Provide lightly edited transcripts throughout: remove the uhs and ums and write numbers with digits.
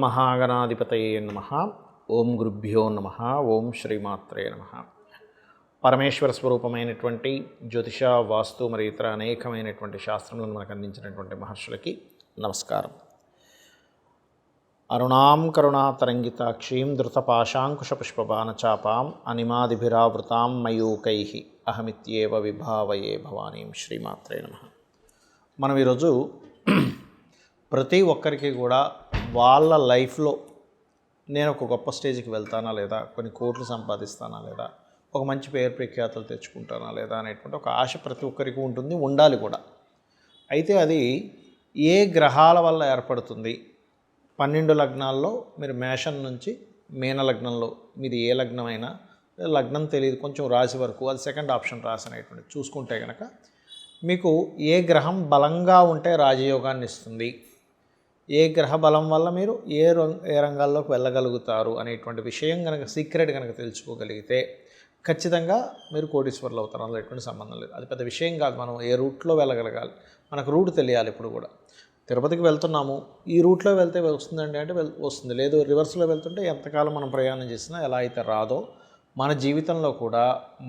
శ్రీమహాగణాధిపతయే నమః. ఓం గురుభ్యో నమః. ఓం శ్రీమాత్రే నమః. పరమేశ్వర స్వరూపమైనటువంటి జ్యోతిష, వాస్తు మరియు ఇతర అనేకమైనటువంటి శాస్త్రములను మనకు అందించినటువంటి మహర్షులకి నమస్కారం. అరుణాం కరుణాతరంగితాక్షీం ధృతపాశాంకుశపుష్పబాణచాపాం అనిమాదిభిరావృతాం మయూకైః అహమిత్యేవ విభావయే భవానీం. శ్రీమాత్రే నమః. మనం ఈరోజు ప్రతి ఒక్కరికి కూడా వాళ్ళ లైఫ్లో నేను ఒక గొప్ప స్టేజ్కి వెళ్తానా లేదా, కొన్ని కోట్లు సంపాదిస్తానా లేదా, ఒక మంచి పేరు ప్రఖ్యాతలు తెచ్చుకుంటానా లేదా అనేటువంటి ఒక ఆశ ప్రతి ఒక్కరికి ఉంటుంది, ఉండాలి కూడా. అయితే అది ఏ గ్రహాల వల్ల ఏర్పడుతుంది? 12 లగ్నాల్లో మీరు మేషం నుంచి మీన లగ్నంలో, మీది ఏ లగ్నమైనా, లగ్నం తెలియదు, కొంచెం రాశి వరకు, అది సెకండ్ ఆప్షన్ రాశి అనేటువంటి చూసుకుంటే కనుక మీకు ఏ గ్రహం బలంగా ఉంటే రాజయోగాన్ని ఇస్తుంది, ఏ గ్రహ బలం వల్ల మీరు ఏ రంగాల్లోకి వెళ్ళగలుగుతారు అనేటువంటి విషయం కనుక, సీక్రెట్ కనుక తెలుసుకోగలిగితే ఖచ్చితంగా మీరు కోటీశ్వరులు అవుతారు. అందులో ఎటువంటి సంబంధం లేదు. అది పెద్ద విషయం కాదు. మనం ఏ రూట్లో వెళ్ళగలగాలి, మనకు రూట్ తెలియాలి. ఇప్పుడు కూడా తిరుపతికి వెళ్తున్నాము, ఈ రూట్లో వెళ్తే వస్తుందండి అంటే వస్తుంది, లేదు రివర్స్లో వెళ్తుంటే ఎంతకాలం మనం ప్రయాణం చేసినా ఎలా అయితే రాదో, మన జీవితంలో కూడా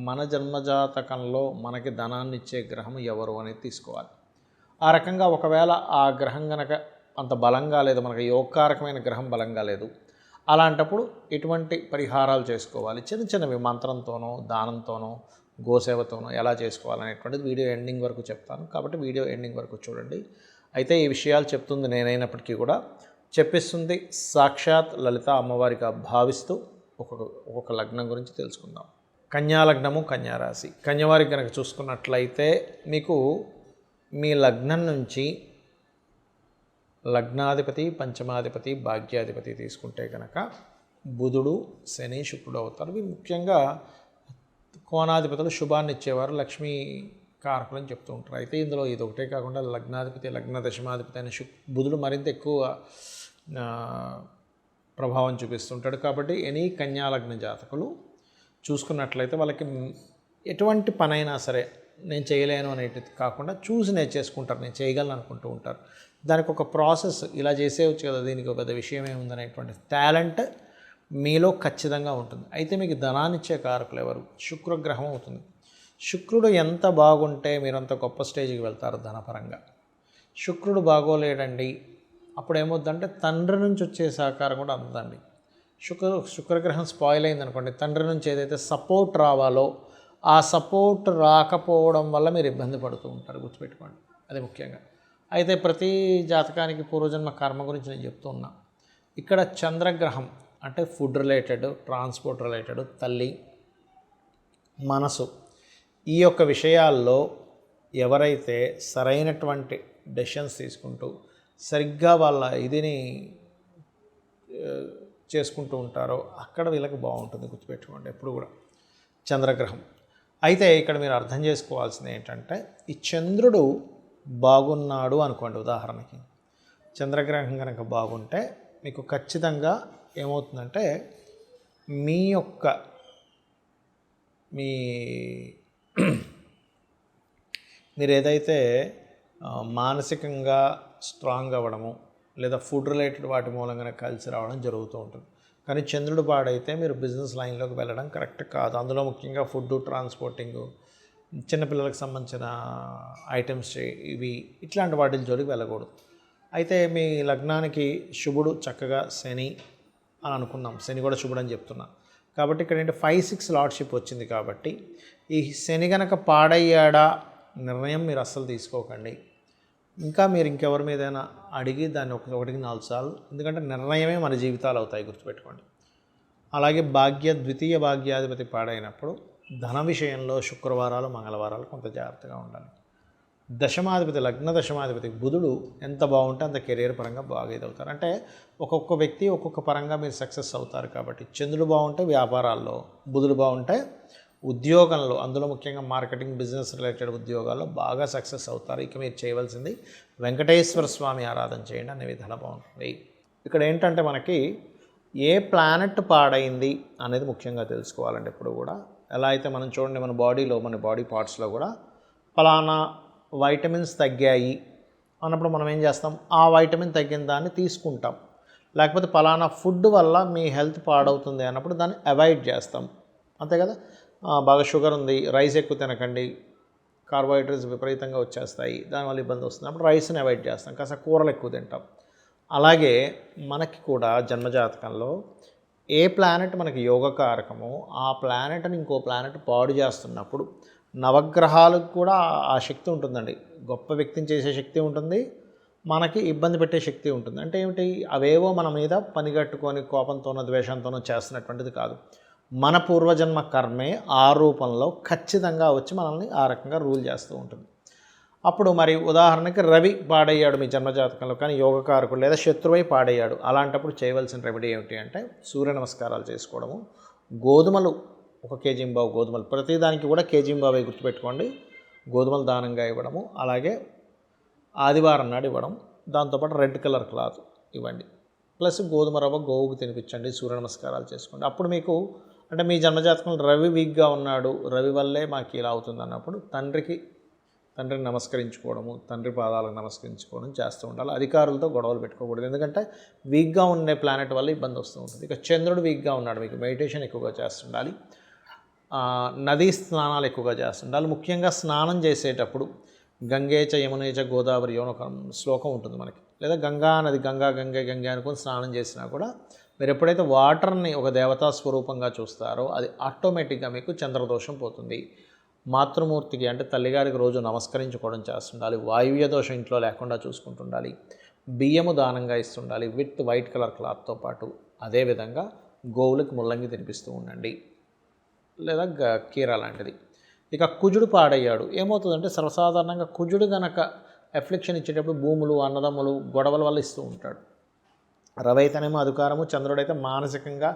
మన జన్మజాతకంలో మనకి ధనాన్ని ఇచ్చే గ్రహం ఎవరు అనేది తీసుకోవాలి. ఆ రకంగా ఒకవేళ ఆ గ్రహం కనుక అంత బలంగా లేదు, మనకు యోగకారకమైన గ్రహం బలంగా లేదు, అలాంటప్పుడు ఎటువంటి పరిహారాలు చేసుకోవాలి, చిన్న చిన్నవి మంత్రంతోనో, దానంతోనో, గోసేవతోనో ఎలా చేసుకోవాలనేటువంటిది వీడియో ఎండింగ్ వరకు చెప్తాను. కాబట్టి వీడియో ఎండింగ్ వరకు చూడండి. అయితే ఈ విషయాలు చెప్తుంది నేనైనప్పటికీ కూడా చెప్పిస్తుంది సాక్షాత్ లలిత అమ్మవారిగా భావిస్తూ ఒక్కొక్క లగ్నం గురించి తెలుసుకుందాం. కన్యా లగ్నము, కన్యారాశి. కన్యవారికి కనుక చూసుకున్నట్లయితే మీకు మీ లగ్నం నుంచి లగ్నాధిపతి, పంచమాధిపతి, భాగ్యాధిపతి తీసుకుంటే కనుక బుధుడు, శని, శుక్రుడు అవుతారు. వీరు ముఖ్యంగా కోణాధిపతులు శుభాన్ని ఇచ్చేవారు, లక్ష్మీ కారకులని చెప్తూ ఉంటారు. అయితే ఇందులో ఇది ఒకటే కాకుండా లగ్నాధిపతి, లగ్న దశమాధిపతి అయిన బుధుడు మరింత ఎక్కువ ప్రభావం చూపిస్తుంటాడు. కాబట్టి ఎనీ కన్యా లగ్న జాతకులు చూసుకున్నట్లయితే వాళ్ళకి ఎటువంటి పనైనా సరే నేను చేయలేను అనేది కాకుండా చూసి నేర్చేసుకుంటారు, నేను చేయగలను అనుకుంటూ ఉంటారు. దానికి ఒక ప్రాసెస్, ఇలా చేసేవచ్చు కదా, దీనికి ఒక పెద్ద విషయం ఏముందనేటువంటి టాలెంట్ మీలో ఖచ్చితంగా ఉంటుంది. అయితే మీకు ధనాన్ని ఇచ్చే కారకులు ఎవరు? శుక్రగ్రహం అవుతుంది. శుక్రుడు ఎంత బాగుంటే మీరు అంత గొప్ప స్టేజ్కి వెళ్తారు ధనపరంగా. శుక్రుడు బాగోలేడండి, అప్పుడు ఏమవుద్దంటే తండ్రి నుంచి వచ్చే సహకారం కూడా అందదండి. శుక్రగ్రహం స్పాయిల్ అయిందనుకోండి, తండ్రి నుంచి ఏదైతే సపోర్ట్ రావాలో ఆ సపోర్ట్ రాకపోవడం వల్ల మీరు ఇబ్బంది పడుతూ ఉంటారు, గుర్తుపెట్టుకోండి. అది ముఖ్యంగా. అయితే ప్రతి జాతకానికి పూర్వజన్మ కర్మ గురించి నేను చెప్తూ ఉన్నా. ఇక్కడ చంద్రగ్రహం అంటే ఫుడ్ రిలేటెడ్, ట్రాన్స్పోర్ట్ రిలేటెడ్, తల్లి, మనసు, ఈ యొక్క విషయాల్లో ఎవరైతే సరైనటువంటి డెసిషన్స్ తీసుకుంటూ సరిగ్గా వాళ్ళ ఇదిని చేసుకుంటూ ఉంటారో అక్కడ వీళ్ళకి బాగుంటుంది, గుర్తుపెట్టుకోండి ఎప్పుడు కూడా చంద్రగ్రహం. అయితే ఇక్కడ మీరు అర్థం చేసుకోవాల్సింది ఏంటంటే, ఈ చంద్రుడు బాగున్నాడు అనుకోండి, ఉదాహరణకి చంద్రగ్రహం కనుక బాగుంటే మీకు ఖచ్చితంగా ఏమవుతుందంటే మీరు ఏదైతే మానసికంగా స్ట్రాంగ్ అవ్వడము లేదా ఫుడ్ రిలేటెడ్ వాటి మూలంగానే కలిసి రావడం జరుగుతూ ఉంటుంది. కానీ చంద్రుడు పాడైతే మీరు బిజినెస్ లైన్లోకి వెళ్ళడం కరెక్ట్ కాదు. అందులో ముఖ్యంగా ఫుడ్, ట్రాన్స్పోర్టింగు, చిన్నపిల్లలకు సంబంధించిన ఐటమ్స్ ఇవి, ఇట్లాంటి వాటి జోలికి వెళ్ళకూడదు. అయితే మీ లగ్నానికి శుభుడు చక్కగా శని అని అనుకున్నాం, శని కూడా శుభుడు అని చెప్తున్నా. కాబట్టి ఇక్కడ ఏంటి 5-6 లార్డ్షిప్ వచ్చింది. కాబట్టి ఈ శని గనక పాడయ్యాడా నిర్ణయం మీరు అస్సలు తీసుకోకండి. ఇంకా మీరు ఇంకెవరి మీదైనా అడిగి దాన్ని ఒకటికి 4 సార్లు, ఎందుకంటే నిర్ణయమే మన జీవితాలు అవుతాయి, గుర్తుపెట్టుకోండి. అలాగే ద్వితీయ భాగ్యాధిపతి పాడైనప్పుడు ధన విషయంలో శుక్రవారాలు, మంగళవారాలు కొంత జాగ్రత్తగా ఉండాలి. దశమాధిపతి, లగ్న దశమాధిపతి బుధుడు ఎంత బాగుంటే అంత కెరీర్ పరంగా బాగా ఇదవుతారు. అంటే ఒక్కొక్క వ్యక్తి ఒక్కొక్క పరంగా మీరు సక్సెస్ అవుతారు. కాబట్టి చంద్రుడు బాగుంటే వ్యాపారాల్లో, బుధుడు బాగుంటే ఉద్యోగంలో, అందులో ముఖ్యంగా మార్కెటింగ్, బిజినెస్ రిలేటెడ్ ఉద్యోగాల్లో బాగా సక్సెస్ అవుతారు. ఇక మీరు చేయవలసింది వెంకటేశ్వర స్వామి ఆరాధన చేయండి, అనే విధానం బాగుంటుంది. ఇక్కడ ఏంటంటే మనకి ఏ ప్లానెట్ పాడైంది అనేది ముఖ్యంగా తెలుసుకోవాలండి ఎప్పుడు కూడా. ఎలా అయితే మనం చూడండి, మన బాడీలో, మన బాడీ పార్ట్స్లో కూడా ఫలానా వైటమిన్స్ తగ్గాయి అన్నప్పుడు మనం ఏం చేస్తాం, ఆ వైటమిన్ తగ్గిన దాన్ని తీసుకుంటాం. లేకపోతే పలానా ఫుడ్ వల్ల మీ హెల్త్ పాడవుతుంది అన్నప్పుడు దాన్ని అవాయిడ్ చేస్తాం, అంతే కదా. బాగా షుగర్ ఉంది, రైస్ ఎక్కువ తినకండి, కార్బోహైడ్రేట్స్ విపరీతంగా వచ్చేస్తాయి, దానివల్ల ఇబ్బంది వస్తుంది, అప్పుడు రైస్ని అవాయిడ్ చేస్తాం, కాస్త కూరలు ఎక్కువ తింటాం. అలాగే మనకి కూడా జన్మజాతకంలో ఏ ప్లానెట్ మనకి యోగకారకమో ఆ ప్లానెట్ని ఇంకో ప్లానెట్ పాడు చేస్తున్నప్పుడు నవగ్రహాలకు కూడా ఆ శక్తి ఉంటుందండి. గొప్ప వ్యక్తిని చేసే శక్తి ఉంటుంది, మనకి ఇబ్బంది పెట్టే శక్తి ఉంటుంది. అంటే ఏమిటి, అవేవో మన మీద పనిగట్టుకొని కోపంతోనో ద్వేషంతోనో చేస్తున్నటువంటిది కాదు. మన పూర్వజన్మ కర్మే ఆ రూపంలో ఖచ్చితంగా వచ్చి మనల్ని ఆ రకంగా రూల్ చేస్తూ ఉంటుంది. అప్పుడు మరి ఉదాహరణకి రవి పాడయ్యాడు మీ జన్మజాతకంలో, కానీ యోగకారకుడు లేదా శత్రువై పాడయ్యాడు. అలాంటప్పుడు చేయవలసిన రెమెడీ ఏమిటి అంటే సూర్య నమస్కారాలు చేసుకోవడము, గోధుమలు 1 కేజీ గోధుమలు, ప్రతిదానికి కూడా కేజీ గుర్తుపెట్టుకోండి, గోధుమలు దానంగా ఇవ్వడము, అలాగే ఆదివారం నాడు ఇవ్వడం, దాంతోపాటు రెడ్ కలర్ క్లాత్ ఇవ్వండి, ప్లస్ గోధుమ రవ్వ గోవుకు తినిపించండి, సూర్య నమస్కారాలు చేసుకోండి. అప్పుడు మీకు అంటే మీ జన్మజాతకంలో రవి వీక్గా ఉన్నాడు, రవి వల్లే మాకు ఇలా అవుతుంది అన్నప్పుడు తండ్రిని నమస్కరించుకోవడము, తండ్రి పాదాలకు నమస్కరించుకోవడం చేస్తూ ఉండాలి. అధికారులతో గొడవలు పెట్టుకోకూడదు, ఎందుకంటే వీక్గా ఉండే ప్లానెట్ వల్ల ఇబ్బంది వస్తూ ఉంటుంది. ఇక చంద్రుడు వీక్గా ఉన్నాడు, మీకు మెడిటేషన్ ఎక్కువగా చేస్తుండాలి, నదీ స్నానాలు ఎక్కువగా చేస్తుండాలి. ముఖ్యంగా స్నానం చేసేటప్పుడు గంగేచ యమునేచ గోదావరి అని ఒక శ్లోకం ఉంటుంది మనకి, లేదా గంగా నది గంగే అనుకొని స్నానం చేసినా కూడా మీరు ఎప్పుడైతే వాటర్ని ఒక దేవతా స్వరూపంగా చూస్తారో అది ఆటోమేటిక్గా మీకు చంద్రదోషం పోతుంది. మాతృమూర్తికి అంటే తల్లిగారికి రోజు నమస్కరించుకోవడం చేస్తుండాలి, వాయువ్య దోషం ఇంట్లో లేకుండా చూసుకుంటుండాలి, బియ్యము దానంగా ఇస్తుండాలి విత్ వైట్ కలర్ క్లాత్తో పాటు. అదేవిధంగా గోవులకు ముల్లంగి తినిపిస్తూ ఉండండి, లేదా కీర లాంటిది. ఇక కుజుడు పాడయ్యాడు, ఏమవుతుందంటే సర్వసాధారణంగా కుజుడు గనక ఎఫ్లిక్షన్ ఇచ్చేటప్పుడు భూములు, అన్నదమ్ములు, గొడవల వల్ల ఇస్తూ ఉంటాడు. రవి అయితేనేమో అధికారము, చంద్రుడైతే మానసికంగా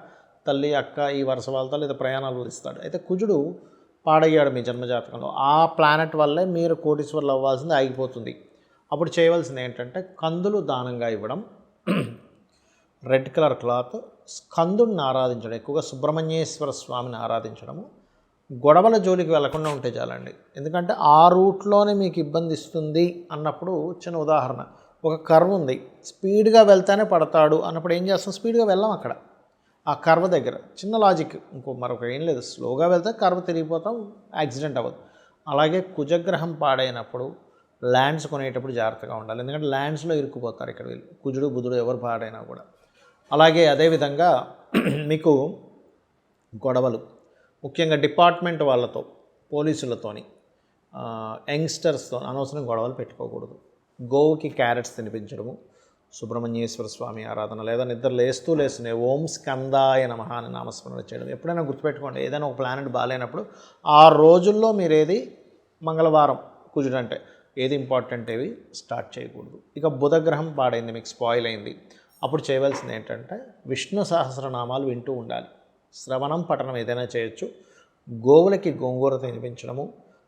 తల్లి, అక్క, ఈ వరుస వాళ్ళతో లేదా ప్రయాణాలు ఇస్తాడు. అయితే కుజుడు పాడయ్యాడు మీ జన్మజాతకంలో, ఆ ప్లానెట్ వల్లే మీరు కోటీశ్వర్లు అవ్వాల్సింది ఆగిపోతుంది. అప్పుడు చేయవలసింది ఏంటంటే కందులు దానంగా ఇవ్వడం, రెడ్ కలర్ క్లాత్, స్కందుడిని ఆరాధించడం, ఎక్కువగా సుబ్రహ్మణ్యేశ్వర స్వామిని ఆరాధించడము, గొడవల జోలికి వెళ్లకుండా ఉంటే చాలండి. ఎందుకంటే ఆ రూట్లోనే మీకు ఇబ్బంది ఇస్తుంది అన్నప్పుడు చిన్న ఉదాహరణ, ఒక కర్వ్ ఉంది, స్పీడ్గా వెళ్తేనే పడతాడు అన్నప్పుడు ఏం చేస్తాం, స్పీడ్గా వెళ్ళాం అక్కడ ఆ కర్వ్ దగ్గర. చిన్న లాజిక్, మరొక ఏం లేదు, స్లోగా వెళ్తే కర్వ్ తిరిగిపోతాం, యాక్సిడెంట్ అవ్వదు. అలాగే కుజగ్రహం పాడైనప్పుడు ల్యాండ్స్ కొనేటప్పుడు జాగ్రత్తగా ఉండాలి, ఎందుకంటే ల్యాండ్స్లో ఇరుక్కుపోతారు ఇక్కడ వీళ్ళు, కుజుడు బుధుడు ఎవరు పాడైనా కూడా. అలాగే అదేవిధంగా మీకు గొడవలు, ముఖ్యంగా డిపార్ట్మెంట్ వాళ్ళతో, పోలీసులతోని, యంగ్స్టర్స్తో అనవసరం గొడవలు పెట్టుకోకూడదు. గోవుకి క్యారెట్స్ తినిపించడము, సుబ్రహ్మణ్యేశ్వర స్వామి ఆరాధన, లేదా నిద్ర లేస్తూనే ఓం స్కందాయ నమః అని నామస్మరణ చేయడం. ఎప్పుడైనా గుర్తుపెట్టుకోండి, ఏదైనా ఒక ప్లానెట్ బాగాలేనప్పుడు ఆ రోజుల్లో మీరు ఏది మంగళవారం కుజుడు అంటే ఏది ఇంపార్టెంట్ ఏవి స్టార్ట్ చేయకూడదు. ఇక బుధగ్రహం పాడైంది, మీకు స్పాయిల్ అయింది, అప్పుడు చేయవలసింది ఏంటంటే విష్ణు సహస్రనామాలు వింటూ ఉండాలి, శ్రవణం పఠనం ఏదైనా చేయొచ్చు, గోవులకి గోంగూర తినిపించడము,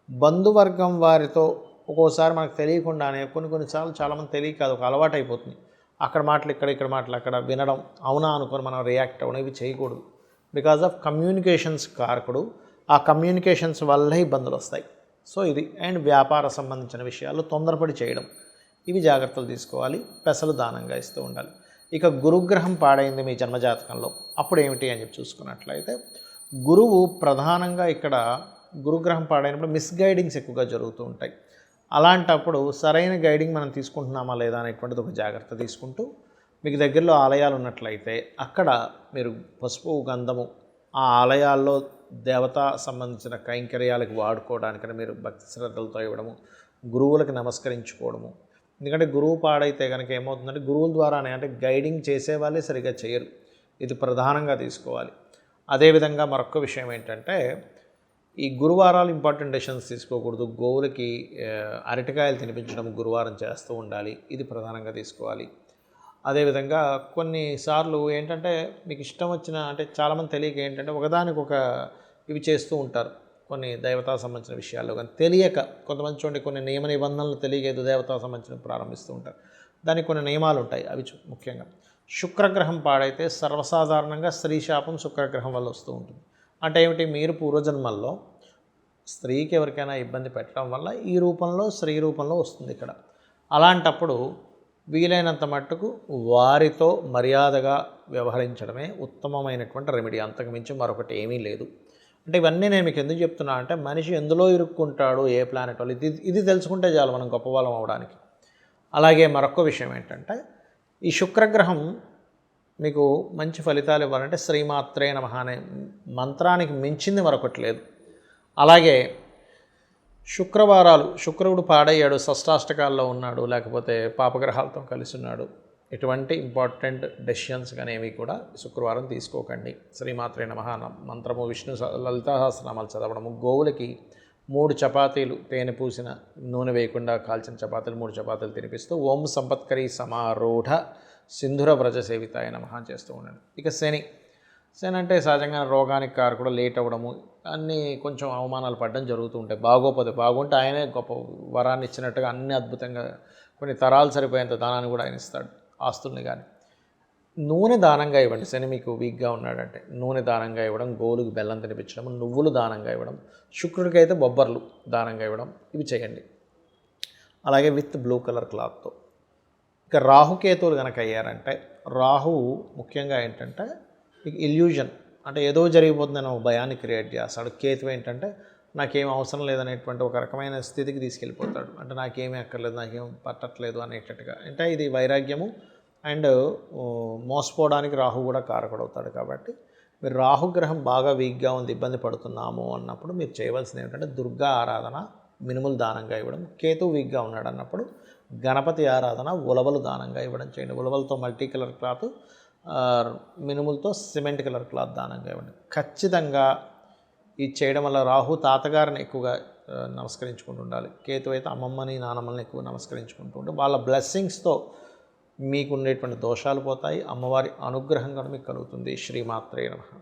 బంధువర్గం వారితో ఒక్కోసారి మనకు తెలియకుండానే కొన్నిసార్లు చాలామంది తెలియక అది ఒక అలవాటు అయిపోతుంది, అక్కడ మాటలు ఇక్కడ మాటలు అక్కడ వినడం, అవునా అనుకొని మనం రియాక్ట్ అవ్వడం, ఇవి చేయకూడదు. బికాజ్ ఆఫ్ కమ్యూనికేషన్స్ కారకుడు, ఆ కమ్యూనికేషన్స్ వల్లే ఇబ్బందులు వస్తాయి. సో ఇది. అండ్ వ్యాపార సంబంధించిన విషయాలు తొందరపడి చేయడం, ఇవి జాగ్రత్తలు తీసుకోవాలి, పెసలు దానంగా ఇస్తూ ఉండాలి. ఇక గురుగ్రహం పాడైంది మీ జన్మజాతకంలో, అప్పుడు ఏమిటి అని చెప్పి చూసుకున్నట్లయితే గురువు ప్రధానంగా ఇక్కడ గురుగ్రహం పాడైనప్పుడు మిస్గైడింగ్స్ ఎక్కువగా జరుగుతూ ఉంటాయి. అలాంటప్పుడు సరైన గైడింగ్ మనం తీసుకుంటున్నామా లేదా అనేటువంటిది ఒక జాగ్రత్త తీసుకుంటూ, మీకు దగ్గరలో ఆలయాలు ఉన్నట్లయితే అక్కడ మీరు పసుపు, గంధము ఆ ఆలయాల్లో దేవత సంబంధించిన కైంకర్యాలకు వాడుకోవడానికని మీరు భక్తి శ్రద్ధలతో ఇవ్వడము, గురువులకు నమస్కరించుకోవడము. ఎందుకంటే గురువు పాడైతే కనుక ఏమవుతుందంటే గురువుల ద్వారానే, అంటే గైడింగ్ చేసేవాళ్ళే సరిగ్గా చేయరు, ఇది ప్రధానంగా తీసుకోవాలి. అదేవిధంగా మరొక విషయం ఏంటంటే ఈ గురువారాలు ఇంపార్టెంట్ డెసిషన్స్ తీసుకోకూడదు, గోవులకి అరటికాయలు తినిపించడం గురువారం చేస్తూ ఉండాలి, ఇది ప్రధానంగా తీసుకోవాలి. అదేవిధంగా కొన్నిసార్లు ఏంటంటే మీకు ఇష్టం వచ్చిన, అంటే చాలామంది తెలియక ఏంటంటే ఒకదానికొక ఇవి చేస్తూ ఉంటారు, కొన్ని దేవతా సంబంధించిన విషయాల్లో కానీ తెలియక. కొంతమంది చూడండి కొన్ని నియమ నిబంధనలు తెలియక ఏదో దేవతా సంబంధించిన ప్రారంభిస్తూ ఉంటారు, దానికి కొన్ని నియమాలు ఉంటాయి. అవి ముఖ్యంగా శుక్రగ్రహం పాడైతే సర్వసాధారణంగా స్త్రీ శాపం శుక్రగ్రహం వల్ల వస్తూ ఉంటుంది. అంటే ఏమిటి, మీరు పూర్వజన్మల్లో స్త్రీకి ఎవరికైనా ఇబ్బంది పెట్టడం వల్ల ఈ రూపంలో, స్త్రీ రూపంలో వస్తుంది ఇక్కడ. అలాంటప్పుడు వీలైనంత మట్టుకు వారితో మర్యాదగా వ్యవహరించడమే ఉత్తమమైనటువంటి రెమెడీ. అంతకు మించి మరొకటి ఏమీ లేదు. అంటే ఇవన్నీ నేను మీకు ఎందుకు చెప్తున్నా అంటే మనిషి ఎందులో ఇరుక్కుంటాడు, ఏ ప్లానెట్ వాళ్ళు, ఇది తెలుసుకుంటే చాలు మనం గొప్పవాళ్ళం అవడానికి. అలాగే మరొక విషయం ఏంటంటే ఈ శుక్రగ్రహం మీకు మంచి ఫలితాలు ఇవ్వాలంటే శ్రీమాత్రే నమః అనే మంత్రానికి మించింది మరొకటి లేదు. అలాగే శుక్రవారాలు, శుక్రుడు పాడయ్యాడు, షష్టాష్టకాల్లో ఉన్నాడు, లేకపోతే పాపగ్రహాలతో కలిసి ఉన్నాడు, ఎటువంటి ఇంపార్టెంట్ డెసిషన్స్ కానీ ఏవి కూడా శుక్రవారం తీసుకోకండి. శ్రీమాత్రే నమః మంత్రము, విష్ణు లలితా సహస్రనామాలు చదవడము, గోవులకి 3 చపాతీలు తేనె పూసిన నూనె వేయకుండా కాల్చిన చపాతీలు 3 చపాతీలు తినిపిస్తూ ఓం సంపత్కరీ సమారూఢ సింధుర వ్రజ సేవితాయ నమః చేస్తూ ఉండండి. ఇక శని అంటే సహజంగా రోగానికి కారకుడు, లేట్ అవ్వడము, అన్నీ కొంచెం అవమానాలు పడడం జరుగుతూ ఉంటాయి. బాగోపోతే, బాగుంటే ఆయనే గొప్ప వరాన్ని ఇచ్చినట్టుగా అన్ని అద్భుతంగా కొన్ని తరాలు సరిపోయేంత దానాన్ని కూడా ఆయన ఇస్తాడు, ఆస్తుల్ని. కానీ నూనె దానంగా ఇవ్వండి. శని మీకు వీక్గా ఉన్నాడంటే నూనె దానంగా ఇవ్వడం, గోవులకు బెల్లం తినిపించడం, నువ్వులు దానంగా ఇవ్వడం, శుక్రుడికి అయితే బొబ్బర్లు దానంగా ఇవ్వడం, ఇవి చేయండి. అలాగే విత్ బ్లూ కలర్ క్లాత్తో. ఇక రాహుకేతువులు కనుక అయ్యారంటే, రాహువు ముఖ్యంగా ఏంటంటే మీకు ఇల్యూజన్, అంటే ఏదో జరిగిపోతుందని ఒక భయాన్ని క్రియేట్ చేస్తాడు. కేతు ఏంటంటే నాకేం అవసరం లేదనేటువంటి ఒక రకమైన స్థితికి తీసుకెళ్ళిపోతాడు. అంటే నాకేమీ అక్కర్లేదు, నాకేం పట్టట్లేదు అనేటట్టుగా. అంటే ఇది వైరాగ్యము అండ్ మోసపోవడానికి రాహు కూడా కారకుడవుతాడు. కాబట్టి మీరు రాహుగ్రహం బాగా వీక్గా ఉంది, ఇబ్బంది పడుతున్నాము అన్నప్పుడు మీరు చేయవలసింది ఏంటంటే దుర్గా ఆరాధన, మినుములు దానంగా ఇవ్వడం. కేతు వీక్గా ఉన్నాడు అన్నప్పుడు గణపతి ఆరాధన, ఉలవలు దానంగా ఇవ్వడం చేయండి. ఉలవలతో మల్టీ కలర్ క్లాత్, మినుములతో సిమెంట్ కలర్ క్లాత్ దానంగా ఇవ్వండి. ఖచ్చితంగా ఇది చేయడం వల్ల రాహు తాతగారిని ఎక్కువగా నమస్కరించుకుంటూ ఉండాలి. కేతు అయితే అమ్మమ్మని, నానమ్మని ఎక్కువ నమస్కరించుకుంటూ ఉంటే వాళ్ళ బ్లెస్సింగ్స్తో మీకు ఉండేటువంటి దోషాలు పోతాయి. అమ్మవారి అనుగ్రహం కూడా మీకు కలుగుతుంది. శ్రీమాత్రే నమః.